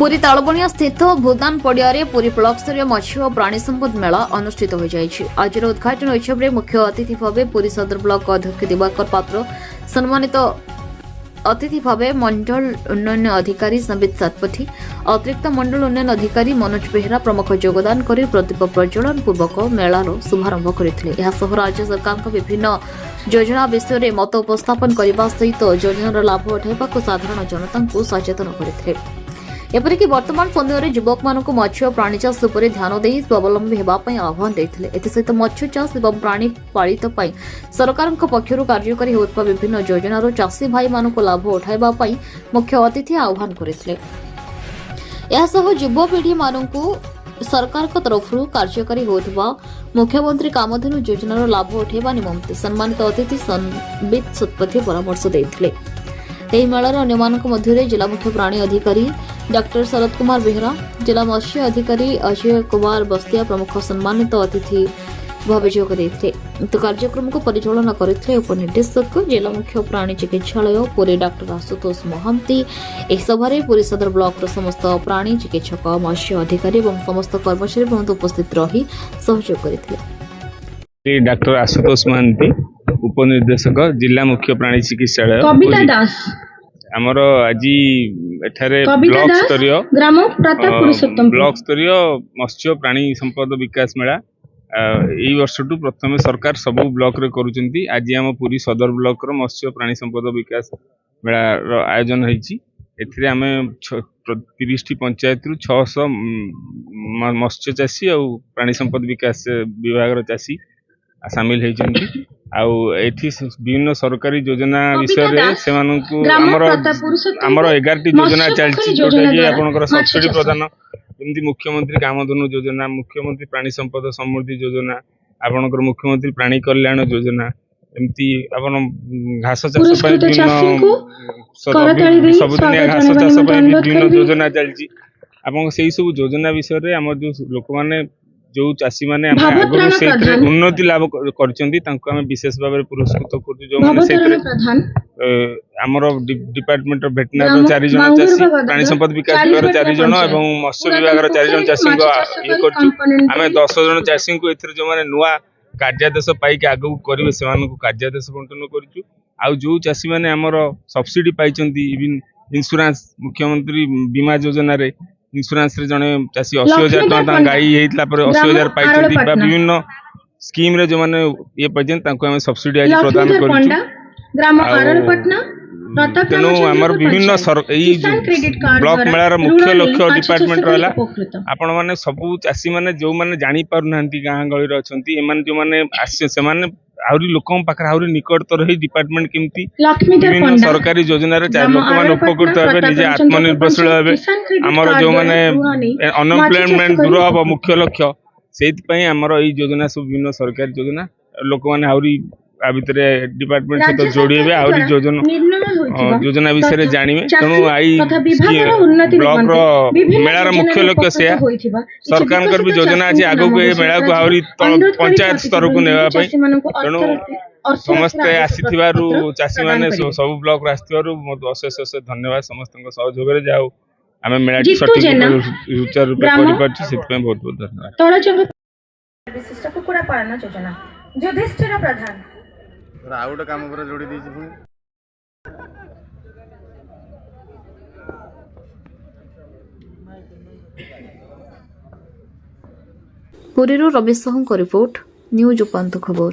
पुरी तालबणिया स्थित भूदान पड़ियारे पुरी ब्लॉक स्तरीय मत्स्य और प्राणी संपद मेला अनुष्ठित हो जाइछि। आज उद्घाटन उत्सव में मुख्य अतिथि भाव पुरी सदर ब्लॉक अध्यक्ष दिवाकर पात्र, सम्मानित अतिथि भाव मंडल उन्नयन अधिकारी संबित सातपथी, अतिरिक्त मंडल उन्नयन अधिकारी मनोज बेहरा प्रमुख योगदान कर प्रदीप प्रज्वलन पूर्वक मेलार शुभारंभ करथिले। राज्य सरकार विभिन्न योजना विषय में मत उपस्थापन करने सहित योजनार लाभ उठाइबाकू साधारण जनता को सचेतन करथिले। एपरिक वर्तमान समय में युवक मानक मत्स्य और प्राणी चाष उपर ध्यान दे स्वावलंबी होगापी आह्वान देते। एसत मत्स्य चाष और प्राणी पालित सरकार पक्षर कार्यकारी होता विभिन्न योजनार चाषी भाई मानक लाभ उठाइबापी मुख्य अतिथि आह्वान करते। युवपीढ़ी मानक सरकार तरफ कार्यकारी होता मुख्यमंत्री कामधेनु योजनार लाभ उठाइबा निमंते सम्मानित अतिथि संबित सतपथी परामर्श देते। मेलार अन्य जिला मुख्य प्राणी अधिकारी डॉक्टर शरद कुमार बेहरा, जिला मत्स्य अधिकारी अजय कुमार बस्तिया प्रमुख सम्मानित अतिथि भाव जोग देते। कार्यक्रम को परिचालना करते उपनिर्देशक जिला मुख्य प्राणी चिकित्सालय पुरी डॉक्टर आशुतोष महांती। इस सभारे पुरी सदर ब्लॉक समस्त प्राणी चिकित्सक मत्स्य अधिकारी और समस्त कर्मचारी बहुत उपस्थित रही सहयोग करते। डॉक्टर आशुतोष महांती उपनिर्देशक जिला मुख्य प्राणी चिकित्सालय कविता दास आमर आज एठारे ब्लॉक स्तरीय ग्राम प्रताप पुरुषोत्तम ब्लॉक स्तरीय मत्स्य प्राणी संपद विकास मेला एई वर्षटू प्रथम सरकार सब ब्लॉक रे करूचंती। आज आम पुरी सदर ब्लॉक रो मत्स्य प्राणी संपद विकास मेला रो आयोजन होईची। एथिरे आमे 30 टी पंचायत रु 600 मत्स्य चाषी और प्राणी संपद विकास विभाग रो चाषी सामिल होईचंती। आउ एठी विभिन्न सरकारी योजना विषय रे सेमानकु हमर 11 टी योजना चलछि जोटा कि आपनकर सब्सिडी प्रदान जेमति मुख्यमंत्री कामधेनु योजना, मुख्यमंत्री प्राणी संपद समृद्धि योजना, आपनकर मुख्यमंत्री प्राणी कल्याण योजना, एमति आपन घास चाष पय विभिन्न सबुदिनिया घास चाष पय विभिन्न योजना चलछि। आपन सेही सब योजना विषय रे हमर जो लोक माने जो चाषी माने आगु से उन्नति लाभ करचंती तांको हम विशेष भाव में पुरस्कृत करछु। जो माने सेतरे हमर डिपार्टमेंट ऑफ वेटनरी 4 जन चाषी, प्राणी संपद विकास विभाग 4 जन एवं मत्स्य विभाग 4 जन चाषी को ये करछु। हमें 10 जन चाषी को एथरे जो माने नुवा कार्यादेश पाई के आगु करिवे सेमान को कार्यादेश बंटन करछु। आ जो चाषी माने हमर सब्सिडी पाइचंती इवन इंश्योरेंस मुख्यमंत्री बीमा योजना रे इंश्योरेंस रे जने चासी 80,000 टका गाई हेतला पर 80,000 पाइचंती बा विभिन्न स्कीम रे जो माने ये पर्यंत तांको हम सब्सिडी आज प्रदान करछु। ग्राम आरलपटना तेनु हमर विभिन्न ब्लॉक मेलार मुख्य लक्ष्य डिपार्टमेंट रहला आपण माने सबु चासी माने जो माने जानि पारु नांती गां गळी रे अछंती एमान जो माने आसे से माने आउरी लोकम पाखर आउरी निकटतर रही डिपार्टमेंट केमती विभिन्न सरकारी योजना रे चार लोक माने उपकृत हेबे, निजे आत्मनिर्भरशील हेबे। हमर जो माने अनएम्प्लॉयमेंट दूर हबो मुख्य लक्ष्य सेति पई हमर एई योजना सब विभिन्न सरकारी योजना लोक माने आउरी आ भितरे डिपार्टमेंट सहित जोड़ी हेबे आउरी योजना विषय रे जानिबे। तेनु आई ब्लॉक रो मेलार मुख्य लक्ष्य से सरकार कर भी योजना अछि आगो को ए मेला को आउरी पंचायत स्तर को नेबा पई। तेनु समस्त आसीथिबारु चासी माने सब ब्लॉक रे आसीथिबारु अशेष अशेष धन्यवाद समस्त सहयोग रे जाऊ आमे मेला सटिक सुचारू रूप करि पाछि सेति पई बहुत बहुत धन्यवाद। विशिष्ट कुकुड़ा पालन योजना युधिष्ठिर प्रधान आउट काम पर जोड़ी दी पुणी पुरीरू रमेश साहू रिपोर्ट न्यूज उपांत खबर।